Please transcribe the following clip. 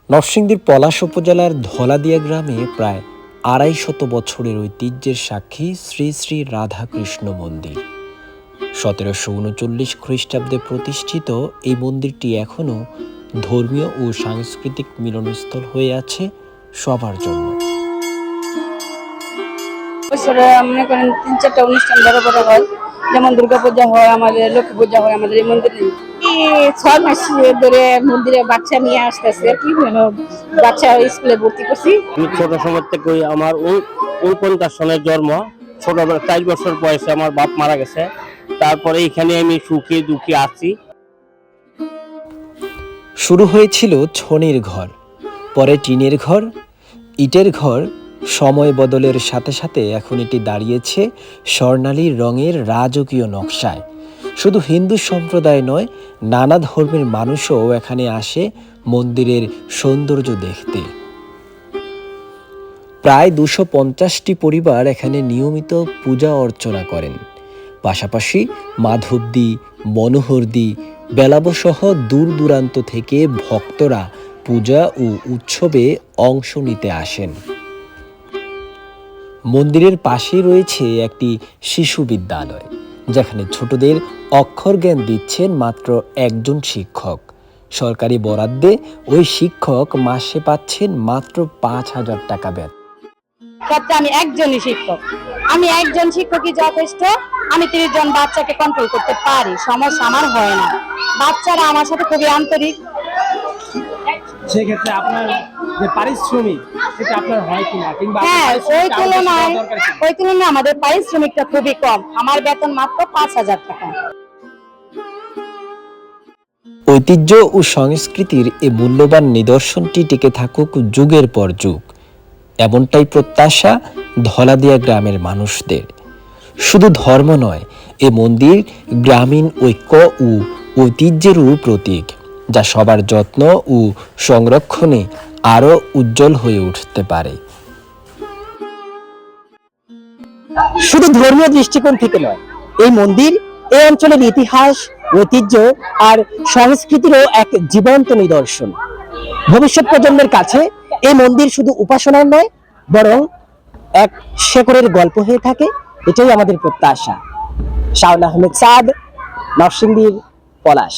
নরসিংদীর পলাশ উপজেলার ধলাদিয়া গ্রামে প্রায় ২৫০ বছরের ঐতিহ্যের সাক্ষী শ্রী শ্রী রাধাকৃষ্ণ মন্দির। ১৭৩৯ খ্রিস্টাব্দে প্রতিষ্ঠিত এই মন্দিরটি এখনও ধর্মীয় ও সাংস্কৃতিক মিলনস্থল হয়ে আছে সবার জন্য। বছরে মনে করেন ৩-৪টা অনুষ্ঠান বড় বড় হয়, যেমন দুর্গাপূজা হয়, আমাদের লক্ষ্মী পূজা হয় আমাদের এই মন্দিরে। ৬ মাস ধরে মন্দিরে বাচ্চা নিয়ে আসতেছে, কি হলো বাচ্চা স্কুলে ভর্তি করছি। আমি ছোট সময় থেকে আমার ৪৯ সনের জন্ম। ছোটবেলা ৪ বছর বয়সে আমার বাপ মারা গেছে, তারপরে এখানে আমি সুখে দুঃখে আছি। শুরু হয়েছিল ছনির ঘর, পরে টিনের ঘর, ইটের ঘর। সময় বদলের সাথে সাথে এখন এটি দাঁড়িয়েছে স্বর্ণালী রঙের রাজকীয় নকশায়। শুধু হিন্দু সম্প্রদায় নয়, নানা ধর্মের মানুষও এখানে আসে মন্দিরের সৌন্দর্য দেখতে। প্রায় ২৫০টি পরিবার এখানে নিয়মিত পূজা অর্চনা করেন। পাশাপাশি মাধবদী, মনোহরদী, বেলাবসহ দূর দূরান্ত থেকে ভক্তরা পূজা ও উৎসবে অংশ নিতে আসেন। মন্দিরের পাশেই রয়েছে একটি শিশু বিদ্যালয়, যেখানে ছোটদের অক্ষর জ্ঞান দিচ্ছেন মাত্র একজন শিক্ষক। সরকারি বরাদ্দে ওই শিক্ষক মাসে পাচ্ছেন মাত্র ৫,০০০ টাকা বেতন। আমি একজনই শিক্ষক, আমি একজন শিক্ষকই যথেষ্ট। আমি ৩০ জন বাচ্চাকে কন্ট্রোল করতে পারি, সমস্যা আমার হয় না। বাচ্চারা আমার সাথে খুবই আন্তরিক। সেক্ষেত্রে আপনার যে পারিশ্রমিক সেটা আপনার হয় কিনা, কিংবা হ্যাঁ, ওই তুলনায় আমাদের পারিশ্রমিকটা খুবই কম। আমার বেতন মাত্র ৫,০০০ টাকা। ঐতিহ্য ও সংস্কৃতির এই মূল্যবান নিদর্শনটি টিকে থাকুক যুগের পর যুগ, এমনটাই প্রত্যাশা ধলাদিয়া গ্রামের মানুষদের। শুধু ধর্ম নয়, এ মন্দির গ্রামীণ ঐক্য ও ঐতিহ্যেরও প্রতীক, যা সবার যত্ন ও সংরক্ষণে আরও উজ্জ্বল হয়ে উঠতে পারে। শুধু ধর্মীয় দৃষ্টিকোণ থেকে নয়, এই মন্দির এই অঞ্চলের ইতিহাস, ঐতিহ্য আর সংস্কৃতিরও এক জীবন্ত নিদর্শন। ভবিষ্যৎ প্রজন্মের কাছে এই মন্দির শুধু উপাসনার নয়, বরং এক শেকড়ের গল্প হয়ে থাকে। এটাই আমাদের প্রত্যাশা। শাওন আহমেদ সাদ, নরসিংদীর পলাশ।